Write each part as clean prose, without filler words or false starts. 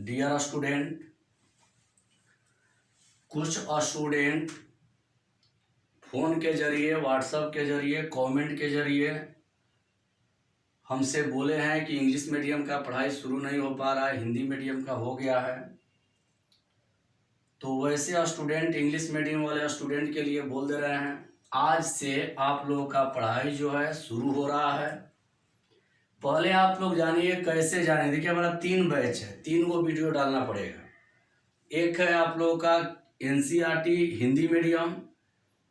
Dear student, कुछ student phone के ज़रिए, व्हाट्सएप के ज़रिए, कमेंट के ज़रिए हमसे बोले हैं कि इंग्लिश मीडियम का पढ़ाई शुरू नहीं हो पा रहा है, हिंदी मीडियम का हो गया है। तो वैसे स्टूडेंट, इंग्लिश मीडियम वाले स्टूडेंट के लिए बोल दे रहे हैं, आज से आप लोगों का पढ़ाई जो है शुरू हो रहा है। पहले आप लोग जानिए कैसे जाने। देखिए, हमारा 3 बैच है, 3 को वीडियो डालना पड़ेगा। एक है आप लोगों का एनसीईआरटी हिंदी मीडियम,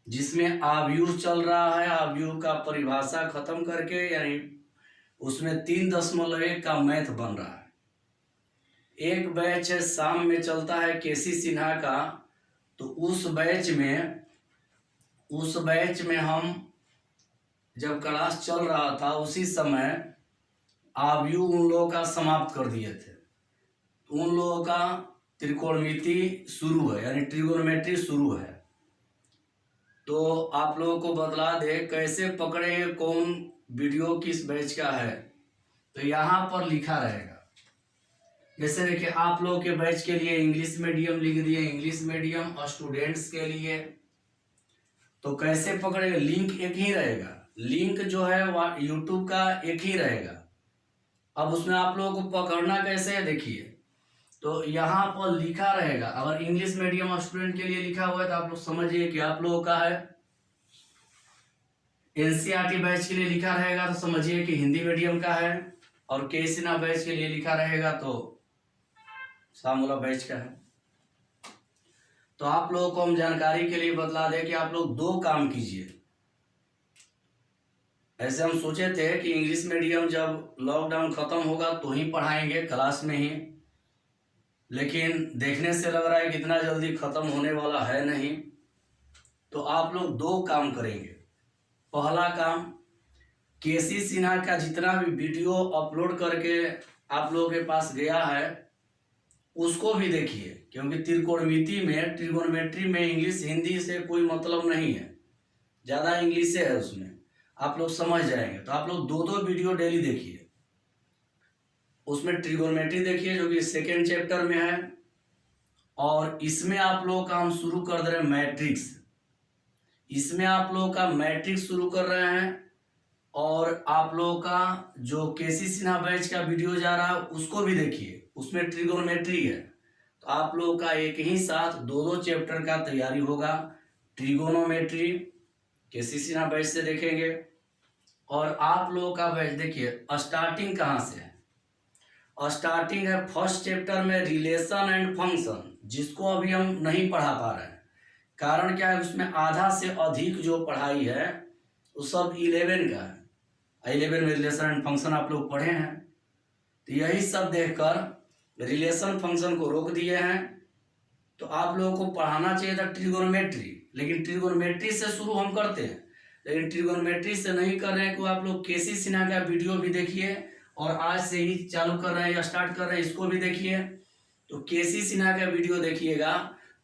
जिसमें आव्यूह चल रहा है। आव्यूह का परिभाषा खत्म करके, यानी उसमें 3.1 का मैथ बन रहा है। एक बैच है शाम में चलता है केसी सिन्हा का, तो उस बैच में हम जब क्लास चल रहा था उसी समय आव्यूह उन लोगों का समाप्त कर दिए थे। उन लोगों का त्रिकोणमिति शुरू है, यानी ट्रिगोनोमेट्री शुरू है। तो आप लोगों को बतला दे कैसे पकड़े, कौन वीडियो किस बैच का है। तो यहाँ पर लिखा रहेगा, जैसे देखिए आप लोगों के बैच के लिए इंग्लिश मीडियम लिख दिए, इंग्लिश मीडियम स्टूडेंट्स के लिए। तो कैसे पकड़ेगा, लिंक एक ही रहेगा, लिंक जो है यूट्यूब का एक ही रहेगा। अब उसमें आप लोगों को पकड़ना कैसे है, देखिए। तो यहाँ पर लिखा रहेगा, अगर इंग्लिश मीडियम स्टूडेंट के लिए लिखा हुआ है तो आप लोग समझिए कि आप लोगों का है। एनसीईआरटी बैच के लिए लिखा रहेगा तो समझिए कि हिंदी मीडियम का है, और के सिन्हा बैच के लिए लिखा रहेगा तो सामूला बैच का है। तो आप लोगों को हम जानकारी के लिए बतला दें कि आप लोग 2 काम कीजिए। ऐसे हम सोचे थे कि इंग्लिश मीडियम जब लॉकडाउन खत्म होगा तो ही पढ़ाएंगे क्लास में ही, लेकिन देखने से लग रहा है कि इतना जल्दी खत्म होने वाला है नहीं। तो आप लोग 2 काम करेंगे। पहला काम, केसी सिन्हा का जितना भी वीडियो अपलोड करके आप लोगों के पास गया है उसको भी देखिए, क्योंकि ट्रिगोनोमेट्री में इंग्लिश हिंदी से कोई मतलब नहीं है, ज़्यादा इंग्लिश है उसमें, आप लोग समझ जाएंगे। तो आप लोग 2 वीडियो डेली देखिए। उसमें ट्रिगोनोमेट्री देखिए जो कि सेकेंड चैप्टर में है, और इसमें आप लोगों का हम शुरू कर दे रहे हैं मैट्रिक्स। इसमें आप लोगों का मैट्रिक्स शुरू कर रहे हैं, और आप लोगों का जो केसी सिन्हा बैच का वीडियो जा रहा है उसको भी देखिए, उसमें ट्रिगोनोमेट्री है। तो आप लोगों का एक ही साथ 2 चैप्टर का तैयारी होगा। ट्रिगोनोमेट्री केसी सिन्हा बैच से देखेंगे, और आप लोगों का बैच देखिए स्टार्टिंग कहाँ से है। स्टार्टिंग है फर्स्ट चैप्टर में रिलेशन एंड फंक्शन, जिसको अभी हम नहीं पढ़ा पा रहे हैं। कारण क्या है, उसमें आधा से अधिक जो पढ़ाई है वो सब 11 का है। 11 में रिलेशन एंड फंक्शन आप लोग पढ़े हैं, तो यही सब देखकर रिलेशन फंक्शन को रोक दिए हैं। तो आप लोगों को पढ़ाना चाहिए था ट्रिगोनोमेट्री, लेकिन ट्रिगोनोमेट्री से शुरू हम करते हैं, लेकिन ट्रिगोनोमेट्री से नहीं कर रहे हैं। तो आप लोग केसी सिन्हा का वीडियो भी देखिए, और आज से ही चालू कर रहे हैं या स्टार्ट कर रहे हैं इसको भी देखिए। तो केसी सिन्हा का वीडियो देखिएगा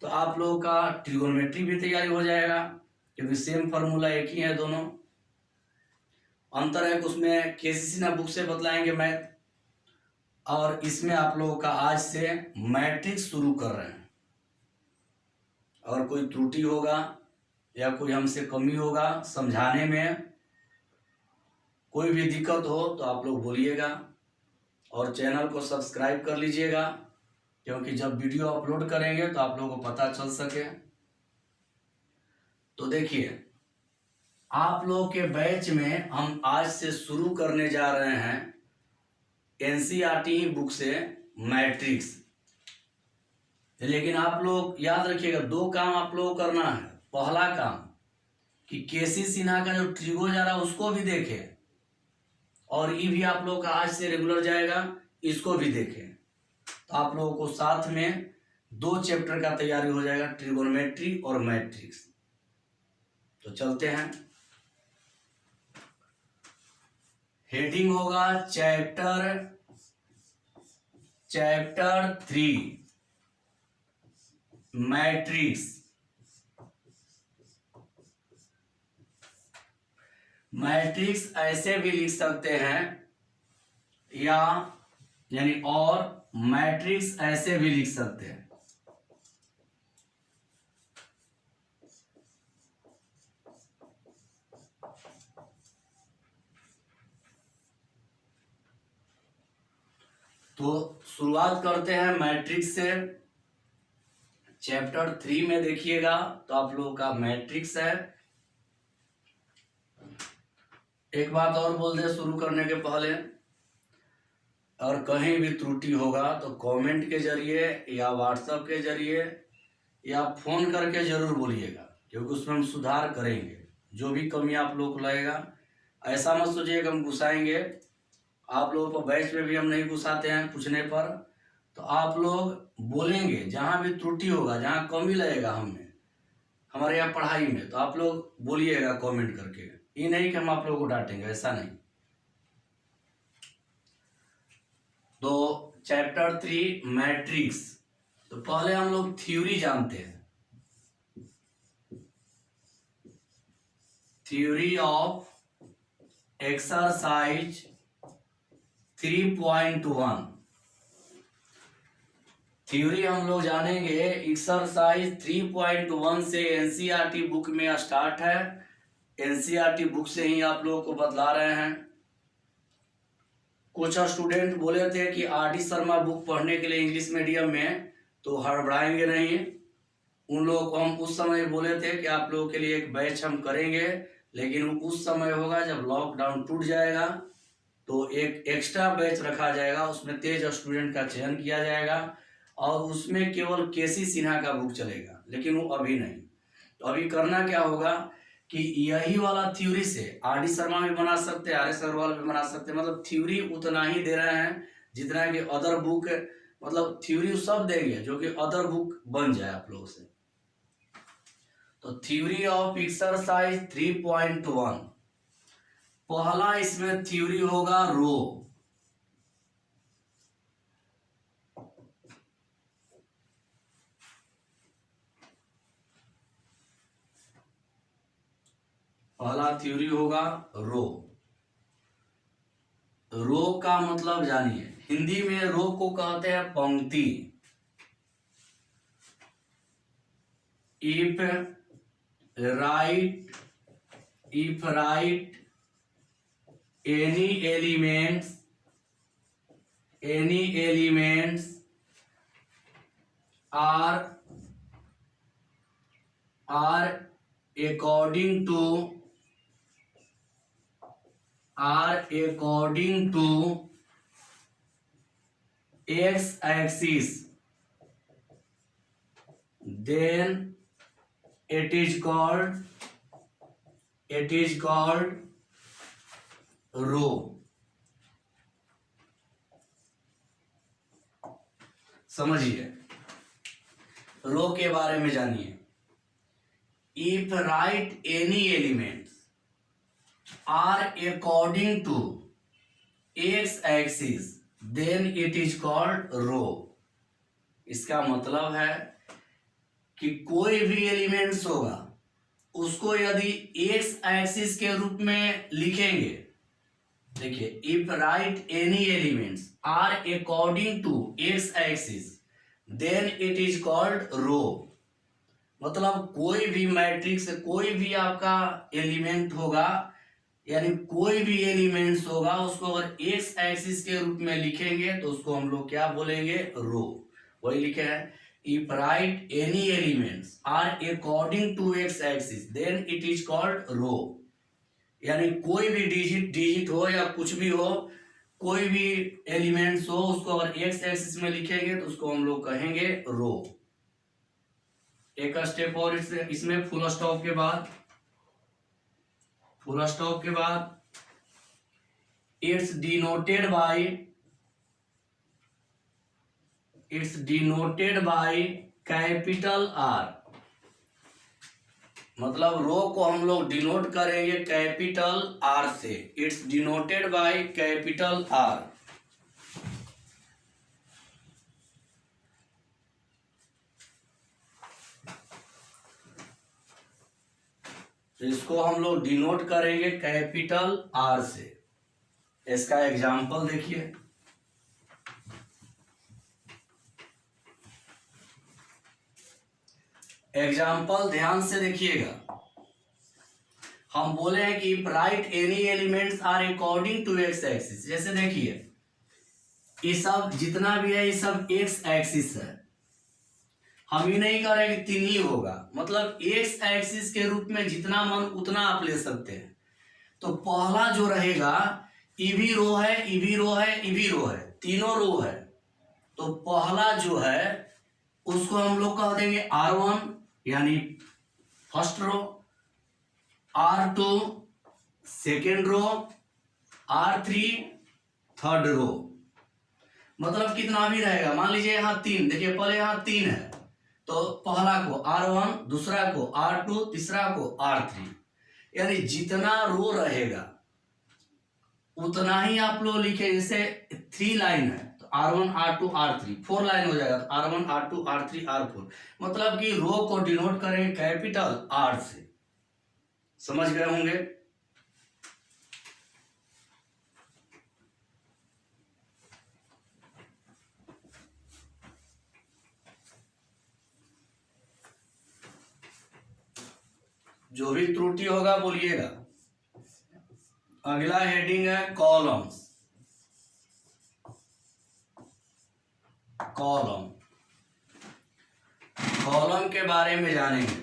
तो आप लोगों का ट्रिगोनोमेट्री भी तैयारी हो जाएगा, क्योंकि सेम फार्मूला एक ही है दोनों। अंतर है कि उसमें केसी सिन्हा बुक से बतलाएंगे मैथ, और इसमें आप लोगों का आज से मैट्रिक्स शुरू कर रहे हैं। अगर कोई त्रुटि होगा या कोई हमसे कमी होगा समझाने में, कोई भी दिक्कत हो तो आप लोग बोलिएगा, और चैनल को सब्सक्राइब कर लीजिएगा, क्योंकि जब वीडियो अपलोड करेंगे तो आप लोगों को पता चल सके। तो देखिए, आप लोगों के बैच में हम आज से शुरू करने जा रहे हैं एनसीईआरटी ही बुक से मैट्रिक्स। लेकिन आप लोग याद रखिएगा 2 काम आप लोगों को करना है। पहला काम कि केसी सिन्हा का जो ट्रिगो जा रहा है उसको भी देखें, और ये भी आप लोगों का आज से रेगुलर जाएगा, इसको भी देखें। तो आप लोगों को साथ में 2 चैप्टर का तैयारी हो जाएगा, ट्रिगोनोमेट्री और मैट्रिक्स। तो चलते हैं। हेडिंग होगा चैप्टर 3 मैट्रिक्स। मैट्रिक्स ऐसे भी लिख सकते हैं, या यानी और मैट्रिक्स ऐसे भी लिख सकते हैं। तो शुरुआत करते हैं मैट्रिक्स से। चैप्टर 3 में देखिएगा तो आप लोगों का मैट्रिक्स है। एक बात और बोल दे शुरू करने के पहले, और कहीं भी त्रुटि होगा तो कमेंट के जरिए या व्हाट्सएप के जरिए या फोन करके जरूर बोलिएगा, क्योंकि उसमें हम सुधार करेंगे। जो भी कमी आप लोग को लगेगा, ऐसा मत सोचिए कि हम गुस्साएंगे। आप लोगों को बैच में भी हम नहीं गुस्साते हैं पूछने पर। तो आप लोग बोलेंगे जहाँ भी त्रुटि होगा, जहाँ कमी लगेगा हमें हमारे यहाँ पढ़ाई में, तो आप लोग बोलिएगा कमेंट करके। ये नहीं कि हम आप लोगों को डांटेंगे, ऐसा नहीं। तो चैप्टर 3 मैट्रिक्स। तो पहले हम लोग थ्योरी जानते हैं। Theory of exercise 3.1। थ्योरी हम लोग जानेंगे एक्सरसाइज 3.1 से। एनसीईआरटी बुक में स्टार्ट है, एनसीईआरटी बुक से ही आप लोगों को बतला रहे हैं। कुछ स्टूडेंट बोले थे कि आर.डी. शर्मा बुक पढ़ने के लिए इंग्लिश मीडियम में, तो हड़बड़ाएंगे नहीं। उन लोगों को हम उस समय बोले थे कि आप लोगों के लिए एक बैच हम करेंगे, लेकिन उस समय होगा जब लॉकडाउन टूट जाएगा, तो एक एक्स्ट्रा बैच रखा जाएगा। उसमें तेज स्टूडेंट का चयन किया जाएगा और उसमें केवल केसी सिन्हा का बुक चलेगा, लेकिन वो अभी नहीं। तो अभी करना क्या होगा कि यही वाला थ्योरी से आर.डी. शर्मा भी बना सकते हैं, आर.एस. अग्रवाल भी बना सकते हैं। मतलब थ्योरी उतना ही दे रहे हैं जितना कि अदर बुक, मतलब थ्योरी सब देंगे जो कि अदर बुक बन जाए आप लोगों से। तो थ्योरी ऑफ एक्सरसाइज 3.1, पहला इसमें थ्योरी होगा रो। पहला थ्योरी होगा रो। रो का मतलब जानिए, हिंदी में रो को कहते हैं पंक्ति। If right any elements are according to x axis, then it is called row. समझिए, रो के बारे में जानिए। If right any elements are according to x axis, then it is called row. इसका मतलब है कि कोई भी एलिमेंट्स होगा उसको यदि एक्स एक्सिस के रूप में लिखेंगे। देखिए, if right any elements are according to x axis, then it is called row. मतलब कोई भी मैट्रिक्स, कोई भी आपका एलिमेंट होगा, यानी कोई भी एलिमेंट्स होगा, उसको अगर एक्स एक्सिस के रूप में लिखेंगे तो उसको हम लोग क्या बोलेंगे? रो। वही लिखे हैं, if right any elements are according to x axis, then it is called row. यानी कोई भी डिजिट हो या कुछ भी हो, कोई भी एलिमेंट्स हो, उसको अगर एक्स एक्सिस में लिखेंगे तो उसको हम लोग कहेंगे रो। एक स्टेप और इसमें फुल स्टॉप के बाद it's denoted by capital R. मतलब रो को हम लोग डिनोट करेंगे कैपिटल आर से। It's denoted by capital R. तो इसको हम लोग डिनोट करेंगे कैपिटल आर से। इसका एग्जाम्पल देखिए, एग्जाम्पल ध्यान से देखिएगा, हम बोले हैं कि right any elements are according to x axis. जैसे देखिए ये सब जितना भी है ये सब एक्स एक्सिस है, हम ये नहीं कह रहे कि 3 ही होगा, मतलब एक्स एक्सिस के रूप में जितना मन उतना आप ले सकते हैं। तो पहला जो रहेगा ईवी रो है, ईवी रो है, ईवी रो है, तीनों रो है। तो पहला जो है उसको हम लोग कह देंगे R1 यानी first row, R2 second row, R3 third row. मतलब कितना भी रहेगा, मान लीजिए यहाँ 3, देखिए पहले यहाँ 3 है तो पहला को R1, दूसरा को R2, तीसरा को R3, यानी जितना रो रहेगा उतना ही आप लोग लिखे। जैसे 3 लाइन है तो R1 R2 R3, 4 लाइन हो जाएगा तो R1 R2 R3 R4। मतलब कि रो को डिनोट करेंगे कैपिटल R से। समझ गए होंगे। जो भी त्रुटि होगा बोलिएगा। अगला हेडिंग है कॉलम्स। कॉलम, कॉलम के बारे में जानेंगे।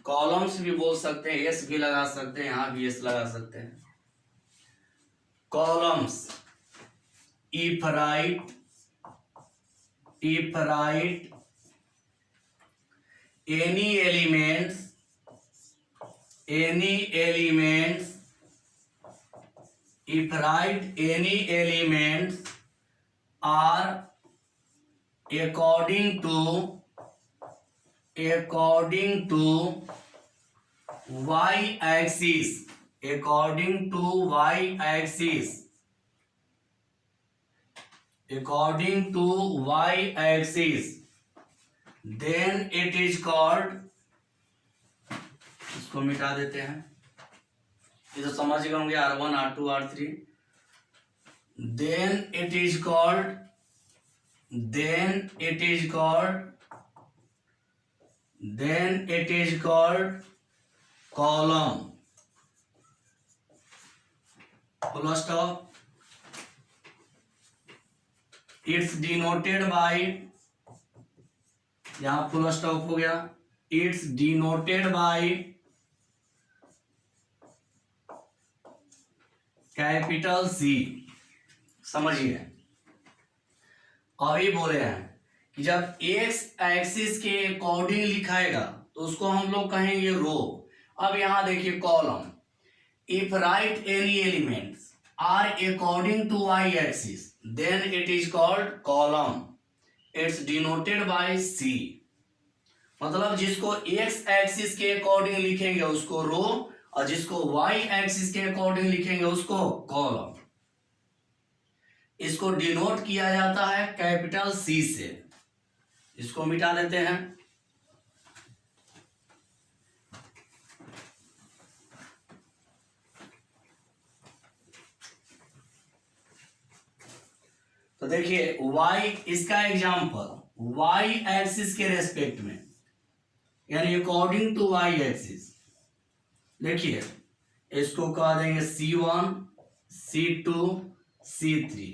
कॉलम्स भी बोल सकते हैं, एस भी लगा सकते हैं, यहां भी एस लगा सकते हैं। Columns, if right any elements if write any elements are according to y axis, according to y axis then it is called, इसको मिटा देते हैं, ये तो समझ गए होंगे R1 R2 R3। then it is called column। Full stop. It's denoted by, यहां फुल स्टॉप हो गया। It's denoted by capital C। समझिए, अभी बोले हैं कि जब एक्स एक्सिस के अकॉर्डिंग लिखाएगा तो उसको हम लोग कहेंगे रो। अब यहां देखिए column, if right any elements are according to Y axis then it is called column. It's denoted by C। मतलब जिसको एक्स एक्सिस के अकॉर्डिंग लिखेंगे उसको रो, और जिसको वाई एक्सिस के अकॉर्डिंग लिखेंगे उसको कॉलम। इसको डिनोट किया जाता है कैपिटल C से। इसको मिटा देते हैं। तो देखिए y, इसका एग्जांपल y एक्सिस के रेस्पेक्ट में यानी अकॉर्डिंग टू y एक्सिस। देखिए इसको कह देंगे C1 C2 C3।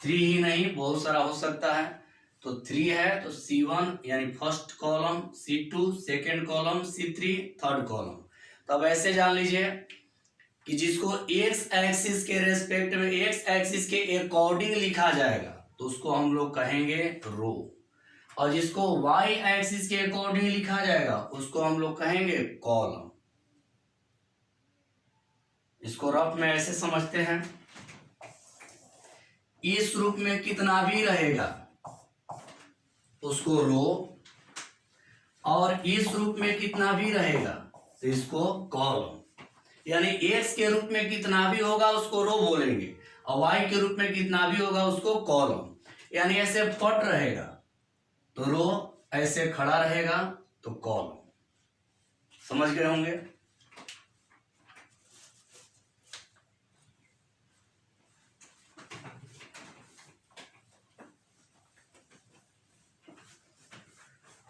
3 ही नहीं बहुत सारा हो सकता है, तो 3 है तो C1 यानी first column, C2 second column, C3 third column. तब ऐसे जान लीजिए कि जिसको एक्स एक्सिस के रेस्पेक्ट में एक्स एक्सिस के अकॉर्डिंग लिखा जाएगा तो उसको हम लोग कहेंगे रो, और जिसको वाई एक्सिस के अकॉर्डिंग लिखा जाएगा उसको हम लोग कहेंगे कॉलम। इसको रफ में ऐसे समझते हैं, इस रूप में कितना भी रहेगा उसको रो, और इस रूप में कितना भी रहेगा तो इसको कॉलम। यानी एक्स के रूप में कितना भी होगा उसको रो बोलेंगे, और वाई के रूप में कितना भी होगा उसको कॉलम। यानी ऐसे पट रहेगा तो रो, ऐसे खड़ा रहेगा तो कॉलम। समझ गए होंगे।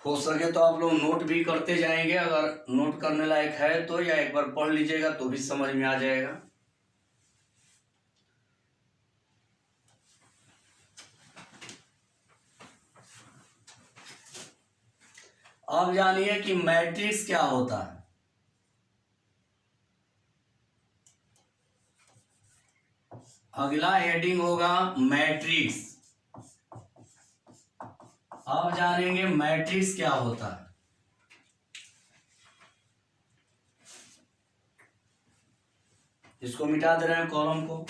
हो सके तो आप लोग नोट भी करते जाएंगे, अगर नोट करने लायक है तो, या एक बार पढ़ लीजिएगा तो भी समझ में आ जाएगा। अब जानिए कि मैट्रिक्स क्या होता है। अगला हेडिंग होगा मैट्रिक्स। अब जानेंगे मैट्रिक्स क्या होता है। इसको मिटा दे रहे हैं कॉलम को।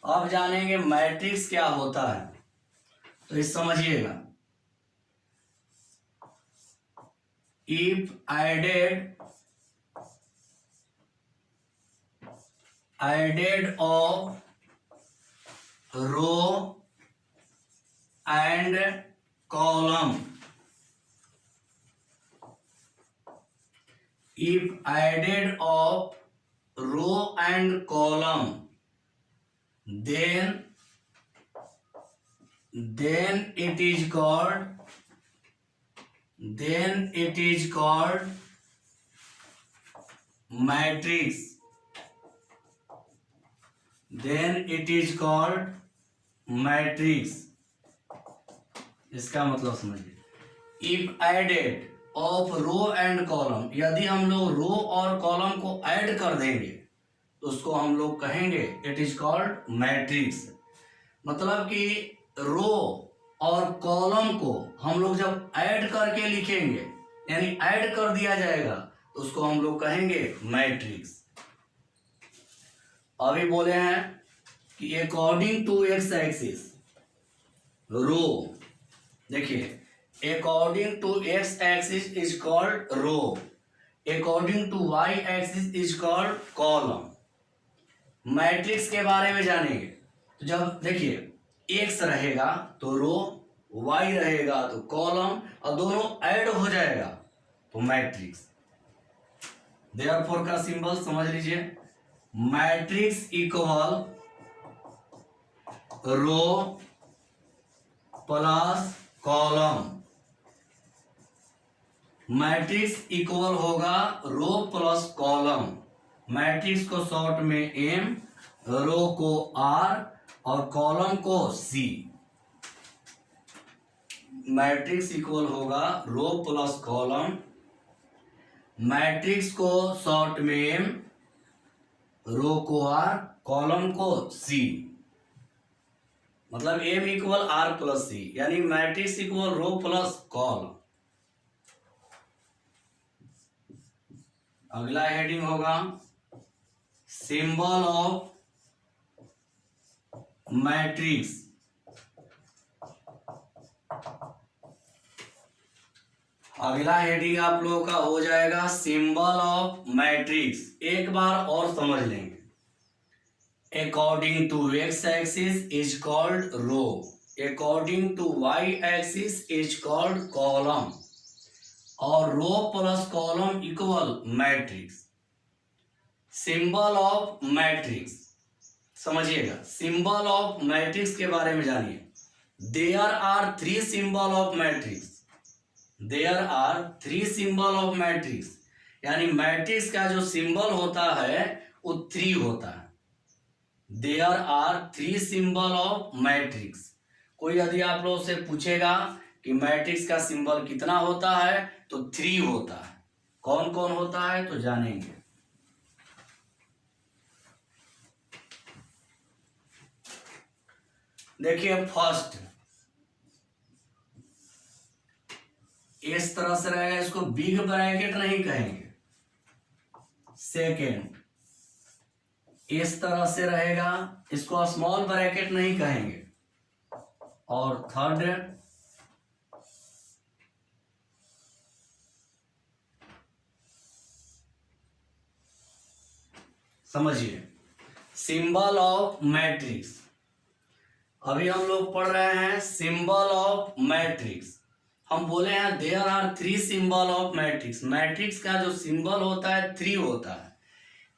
अब जानेंगे मैट्रिक्स क्या होता है, तो इस समझिएगा। If added of row and column, if added of row and column, then it is called matrix. Then it is called matrix. इसका मतलब समझिए। If added of row and column, यदि हम लोग रो और कॉलम को ऐड कर देंगे तो उसको हम लोग कहेंगे इट इज कॉल्ड मैट्रिक्स। मतलब कि रो और कॉलम को हम लोग जब ऐड करके लिखेंगे, यानी ऐड कर दिया जाएगा, तो उसको हम लोग कहेंगे मैट्रिक्स। अभी बोले हैं कि according to x axis row, देखिए according to x axis is called row, according to Y axis is called column. Matrix के बारे में जानेंगे तो जब देखिए एक्स रहेगा तो रो, वाई रहेगा तो कॉलम, और दोनों ऐड हो जाएगा तो मैट्रिक्स। देयरफॉर का सिंबल समझ लीजिए। मैट्रिक्स इक्वल रो प्लस कॉलम। मैट्रिक्स इक्वल होगा रो प्लस कॉलम। मैट्रिक्स को शॉर्ट में एम, रो को आर और कॉलम को सी। मैट्रिक्स इक्वल होगा रो प्लस कॉलम। मैट्रिक्स को शॉर्ट में एम, रो को आर, कॉलम को सी। मतलब एम इक्वल आर प्लस सी, यानी मैट्रिक्स इक्वल रो प्लस कॉलम। अगला हेडिंग होगा सिंबल ऑफ मैट्रिक्स। अगला हेडिंग आप लोगों का हो जाएगा सिंबल ऑफ मैट्रिक्स। एक बार और समझ लेंगे। According to x axis is called row, according to Y axis is called column, और row plus column equal matrix. Symbol of matrix समझिएगा। सिंबल ऑफ मैट्रिक्स के बारे में जानिए। There are three symbol of matrix. There are three symbol of matrix, यानी matrix का जो symbol होता है वो थ्री होता है। There are three symbol of matrix. कोई यदि आप लोगों से पूछेगा कि मैट्रिक्स का सिंबल कितना होता है तो थ्री होता है। कौन कौन होता है तो जानेंगे। देखिए फर्स्ट इस तरह से रहेगा, इसको बिग ब्रैकेट नहीं कहेंगे। सेकेंड इस तरह से रहेगा, इसको स्मॉल ब्रैकेट नहीं कहेंगे। और थर्ड समझिए सिंबल ऑफ मैट्रिक्स। अभी हम लोग पढ़ रहे हैं सिंबल ऑफ मैट्रिक्स। हम बोले हैं there are three symbol of matrix. Matrix का जो सिंबल होता है थ्री होता है।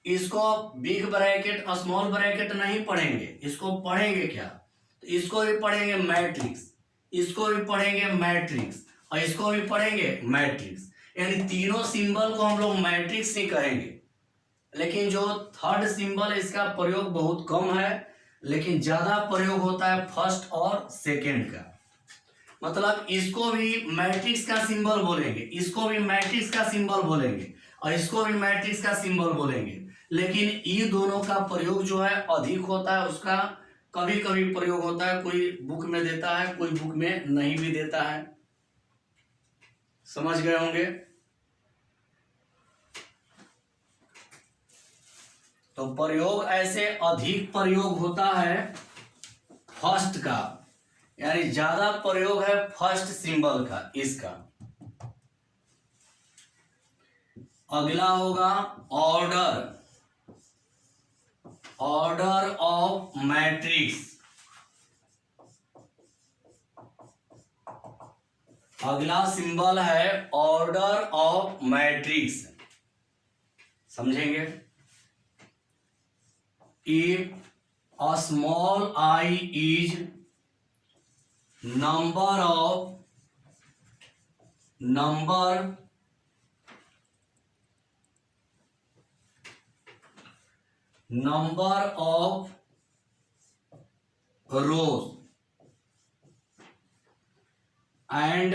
इसको बिग ब्रैकेट स्मॉल ब्रैकेट नहीं पढ़ेंगे, इसको पढ़ेंगे क्या, तो इसको भी पढ़ेंगे मैट्रिक्स। इसको भी पढ़ेंगे मैट्रिक्स, और इसको भी पढ़ेंगे मैट्रिक्स। यानी तीनों सिंबल को हम लोग मैट्रिक्स ही कहेंगे। लेकिन जो थर्ड सिंबल है इसका प्रयोग बहुत कम है, लेकिन ज्यादा प्रयोग होता है फर्स्ट और सेकेंड का। मतलब इसको भी मैट्रिक्स का सिंबल बोलेंगे, इसको भी मैट्रिक्स का सिंबल बोलेंगे, और इसको भी मैट्रिक्स का सिंबल बोलेंगे। लेकिन ये दोनों का प्रयोग जो है अधिक होता है, उसका कभी कभी प्रयोग होता है, कोई बुक में देता है, कोई बुक में नहीं भी देता है। समझ गए होंगे। तो प्रयोग ऐसे अधिक प्रयोग होता है फर्स्ट का, यानी ज्यादा प्रयोग है फर्स्ट सिंबल का इसका। अगला होगा ऑर्डर, ऑर्डर ऑफ मैट्रिक्स। अगला सिंबल है ऑर्डर ऑफ मैट्रिक्स। समझेंगे। If a small I is number of rows and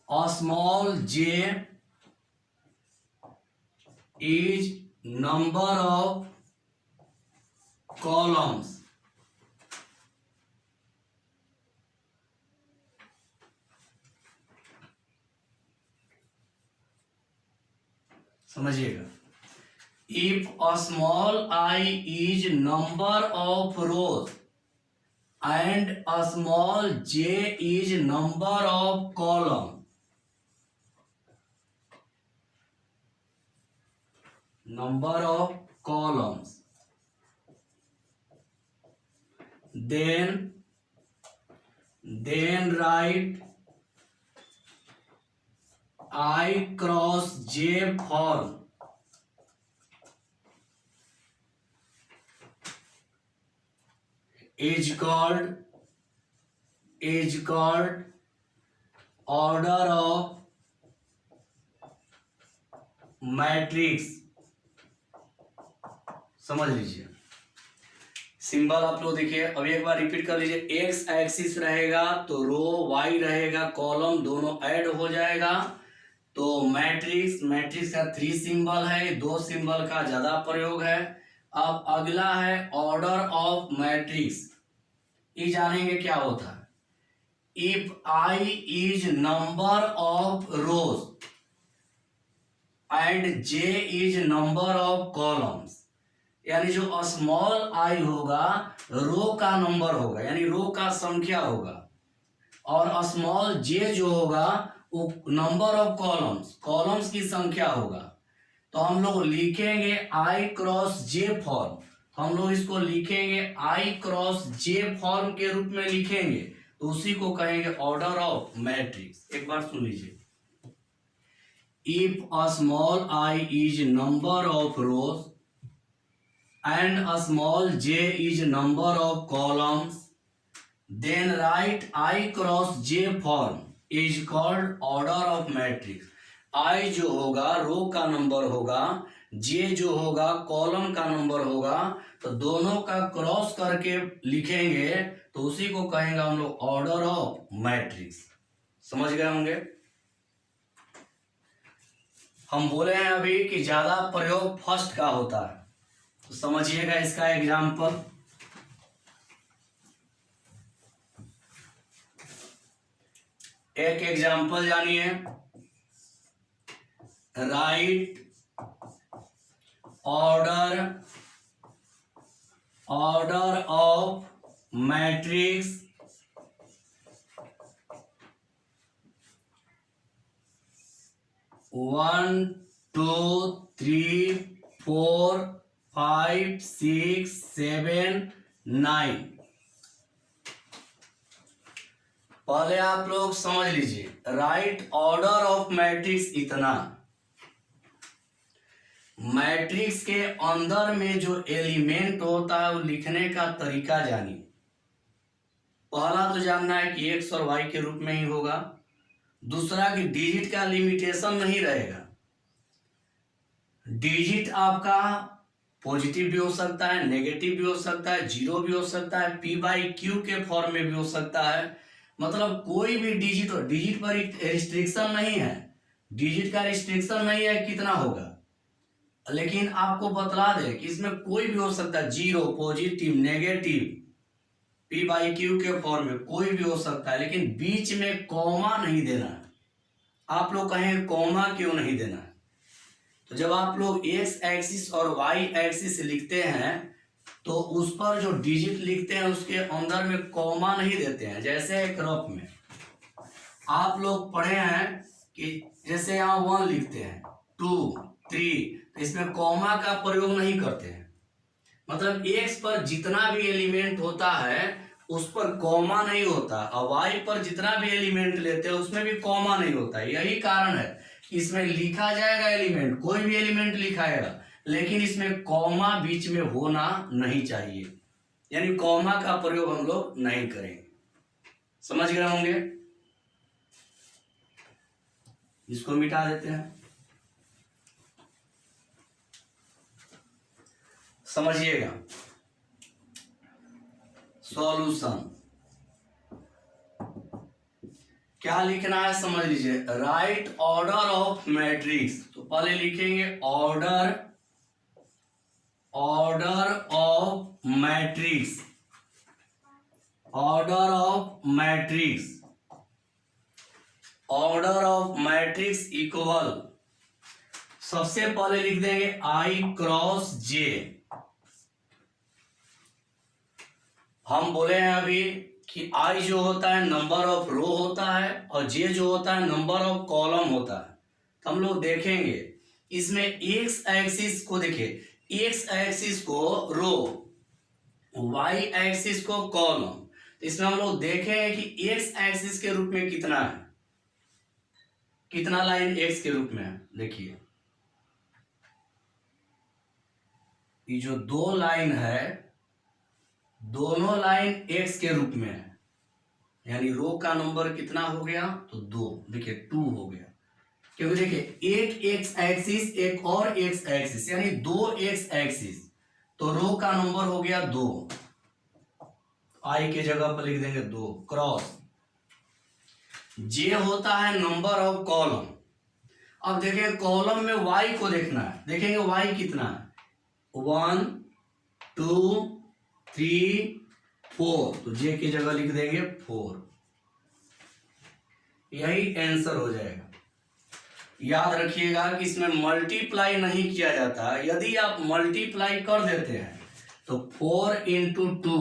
a small j is number of columns। समझिएगा। If a small I is number of rose and a small J is number of column, number of columns, then write I cross J form is called order of matrix. समझ लीजिए। Symbol आप लोग देखिए, अभी एक बार repeat कर लीजिए। X axis रहेगा तो रो, वाई रहेगा कॉलम, दोनों ऐड हो जाएगा तो मैट्रिक्स। मैट्रिक्स का 3 सिंबल है, 2 सिंबल का ज्यादा प्रयोग है। अब अगला है ऑर्डर ऑफ मैट्रिक्स। ये जानेंगे क्या होता है। If I is number of rose and J is number of columns, यानी जो स्मॉल आई होगा रो का नंबर होगा, यानी रो का संख्या होगा, और स्मॉल जे जो होगा वो नंबर ऑफ कॉलम्स, कॉलम्स की संख्या होगा। तो हम लोग लिखेंगे आई क्रॉस जे फॉर्म। तो हम लोग इसको लिखेंगे आई क्रॉस जे फॉर्म के रूप में लिखेंगे, तो उसी को कहेंगे ऑर्डर ऑफ मैट्रिक्स। एक बार सुन लीजिए। If a small I is number of rose and a small j is number of columns, then write I cross j form is called order of matrix। I जो होगा रो का number होगा, j जो होगा column का number होगा, तो दोनों का क्रॉस करके लिखेंगे तो उसी को कहेंगे हम लोग ऑर्डर ऑफ मैट्रिक्स। समझ गए होंगे। हम बोले हैं अभी कि ज्यादा प्रयोग फर्स्ट का होता है, तो समझिएगा इसका एग्जाम्पल। एक एग्जाम्पल जानिए। Right order of matrix 1 2 3 4 5 6 7 9। पहले आप लोग समझ लीजिए, राइट ऑर्डर ऑफ मैट्रिक्स इतना। मैट्रिक्स के अंदर में जो एलिमेंट होता है वो लिखने का तरीका जानिए। पहला तो जानना है कि एक्स और वाई के रूप में ही होगा। दूसरा कि डिजिट का लिमिटेशन नहीं रहेगा। डिजिट आपका पॉजिटिव भी हो सकता है, नेगेटिव भी हो सकता है, जीरो भी हो सकता है, पी बाई क्यू के फॉर्म में भी हो सकता है। मतलब कोई भी डिजिट हो, डिजिट पर रिस्ट्रिक्शन नहीं है, डिजिट का रिस्ट्रिक्शन नहीं है कितना होगा। लेकिन आपको बतला दे कि इसमें कोई भी हो सकता है, zero, positive, negative, P by Q के फॉर्म में कोई भी हो सकता है, लेकिन बीच में कॉमा नहीं देना है। आप लोग कहें कॉमा क्यों नहीं देना है? तो जब आप लोग एक्स एक्सिस और वाई एक्सिस लिखते हैं तो उस पर जो डिजिट लिखते हैं उसके अंदर में कॉमा नहीं देते हैं। जैसे एक रफ में आप लोग पढ़े हैं कि जैसे यहाँ 1 लिखते हैं, 2, 3, तो इसमें कॉमा का प्रयोग नहीं करते हैं। मतलब एक्स पर जितना भी एलिमेंट होता है उस पर कॉमा नहीं होता, और वाई पर जितना भी एलिमेंट लेते हैं उसमें भी कॉमा नहीं होता। यही कारण है कि इसमें लिखा जाएगा एलिमेंट, कोई भी एलिमेंट लिखाएगा, लेकिन इसमें कॉमा बीच में होना नहीं चाहिए, यानी कॉमा का प्रयोग हम लोग नहीं करेंगे। समझ गए होंगे? इसको मिटा देते हैं। समझिएगा, सॉल्यूशन क्या लिखना है समझ लीजिए। राइट ऑर्डर ऑफ मैट्रिक्स, तो पहले लिखेंगे order of matrix, order of matrix, order of matrix equal, सबसे पहले लिख देंगे आई क्रॉस जे। हम बोले हैं अभी कि आई जो होता है नंबर ऑफ रो होता है और जे जो होता है नंबर ऑफ कॉलम होता है। तो हम लोग देखेंगे इसमें एक्स एक्सिस को, देखिए एक्स एक्सिस को रो, वाई एक्सिस को कॉलम। तो इसमें हम लोग देखेंगे कि एक्स एक्सिस के रूप में कितना है, कितना लाइन एक्स के रूप में है। देखिए ये जो 2 लाइन है, दोनों लाइन एक्स के रूप में है, यानी रो का नंबर कितना हो गया तो 2। देखिए 2 हो गया, क्योंकि देखिए एक एक्स एक्सिस एक और एक्स एक्सिस, यानी 2 एक्स एक्सिस, तो रो का नंबर हो गया 2। आई के जगह पर लिख देंगे 2 क्रॉस। जे होता है नंबर ऑफ कॉलम। अब देखें कॉलम में वाई को देखना है, देखेंगे वाई कितना है, 1, 2, 3, 4, तो जे की जगह लिख देंगे 4। यही आंसर हो जाएगा। याद रखिएगा कि इसमें मल्टीप्लाई नहीं किया जाता। यदि आप मल्टीप्लाई कर देते हैं तो 4 × 2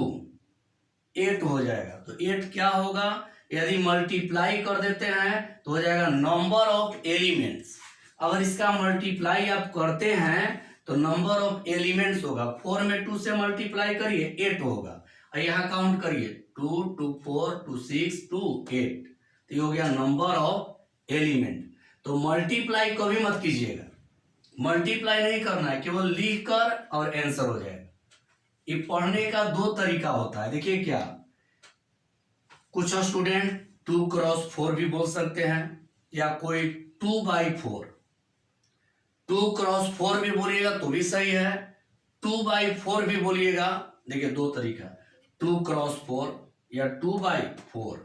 8 हो जाएगा। तो 8 क्या होगा, यदि मल्टीप्लाई कर देते हैं तो हो जाएगा नंबर ऑफ एलिमेंट्स। अगर इसका मल्टीप्लाई आप करते हैं तो नंबर ऑफ एलिमेंट्स होगा। 4 में 2 से मल्टीप्लाई करिए 8 होगा, और यहाँ काउंट करिए 2, 2, 4, 2, 6, 2, 8, तो ये हो गया नंबर ऑफ एलिमेंट। तो मल्टीप्लाई कभी मत कीजिएगा, मल्टीप्लाई नहीं करना है, केवल लिख कर और आंसर हो जाएगा। ये पढ़ने का 2 तरीका होता है। देखिए क्या, कुछ स्टूडेंट 2 × 4 भी बोल सकते हैं, या कोई 2/4, 2 × 4 भी बोलिएगा तो भी सही है, 2/4 भी बोलिएगा। देखिए 2 तरीका, 2 × 4 या 2/4।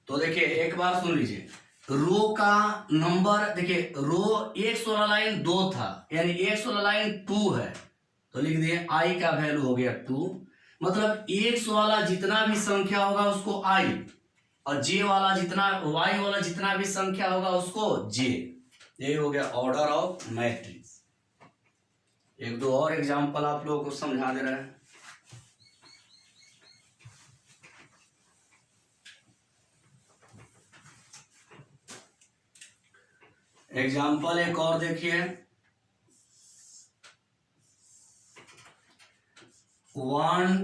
तो देखिए एक बार सुन लीजिए, रो का नंबर, देखिए रो एक्स वाला लाइन 2 था, यानी एक्स वाला लाइन 2 है, तो लिख दिए आई का वैल्यू हो गया 2। मतलब एक्स वाला जितना भी संख्या होगा उसको आई, और जे वाला जितना, वाई वाला जितना भी संख्या होगा उसको जे। यही हो गया ऑर्डर ऑफ मैट्रिक्स। 1-2 और एग्जांपल आप लोगों को समझा दे रहे हैं। एग्जाम्पल एक और देखिए, 1,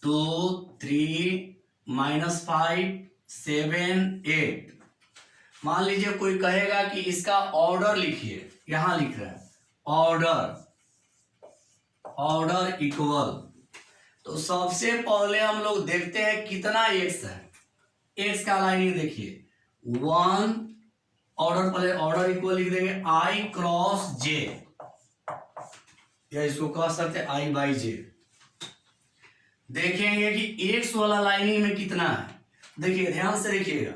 2, 3, -5, 7, 8। मान लीजिए कोई कहेगा कि इसका ऑर्डर लिखिए, यहां लिख रहा है ऑर्डर, ऑर्डर इक्वल। तो सबसे पहले हम लोग देखते हैं कितना एक्स है। एक्स का लाइनिंग देखिए 1, ऑर्डर पहले ऑर्डर इक्वल लिख देंगे आई क्रॉस जे, या इसको कह सकते हैं आई बाई जे। देखेंगे कि एक्स वाला लाइनिंग में कितना है। देखिए ध्यान से देखिएगा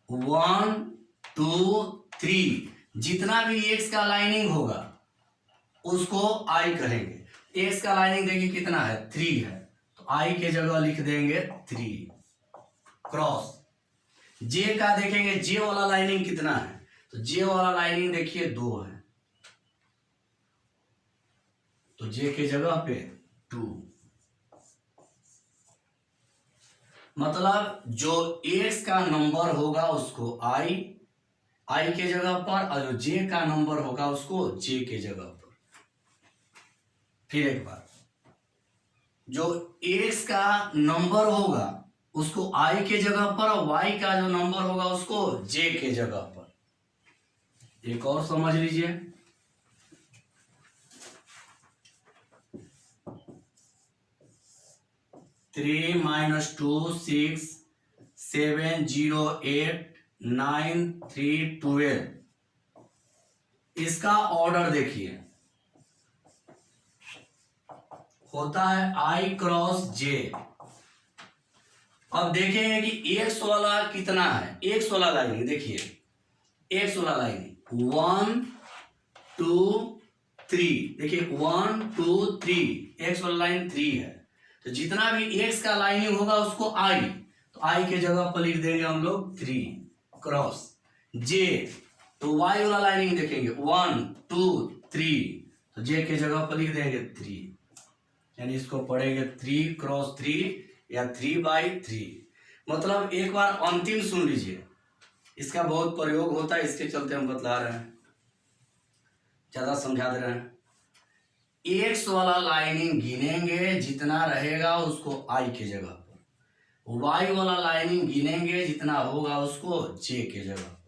1 2 3, जितना भी एक्स का लाइनिंग होगा उसको आई कहेंगे। एक्स का लाइनिंग देखिए कितना है 3 है, तो आई के जगह लिख देंगे 3 क्रॉस। जे का देखेंगे जे वाला लाइनिंग कितना है, तो जे वाला लाइनिंग देखिए 2 है, तो जे के जगह पे 2। मतलब जो एक्स का नंबर होगा उसको आई के जगह पर, और जो जे का नंबर होगा उसको जे के जगह पर। फिर एक बार, जो एक्स का नंबर होगा उसको आई के जगह पर, और वाई का जो नंबर होगा उसको जे के जगह पर। एक और समझ लीजिए, थ्री माइनस 2 6 7 0 8 9 3 12, इसका ऑर्डर देखिए होता है आई क्रॉस जे। अब देखेंगे कि एक्स वाला कितना है। एक्स वाला लाइनिंग देखिए, एक्स वाला लाइनिंग 1 2 3, देखिए 1 2 3, एक्स वाला लाइन 3 है, तो जितना भी एक्स का लाइनिंग होगा उसको आई, तो आई के जगह पर लिख देंगे हम लोग 3 क्रॉस। जे, तो वाई वाला लाइनिंग देखेंगे 1 2 3, तो जे के जगह पर लिख देंगे 3, यानी इसको पढ़ेंगे 3 क्रॉस 3 या 3/3। मतलब एक बार अंतिम सुन लीजिए, इसका बहुत प्रयोग होता है, इसके चलते हम बतला रहे हैं, ज्यादा समझा दे रहे हैं। एक्स वाला लाइनिंग गिनेंगे, जितना रहेगा उसको आई के जगह पर। वाई वाला लाइनिंग गिनेंगे, जितना होगा उसको जे के जगह पर।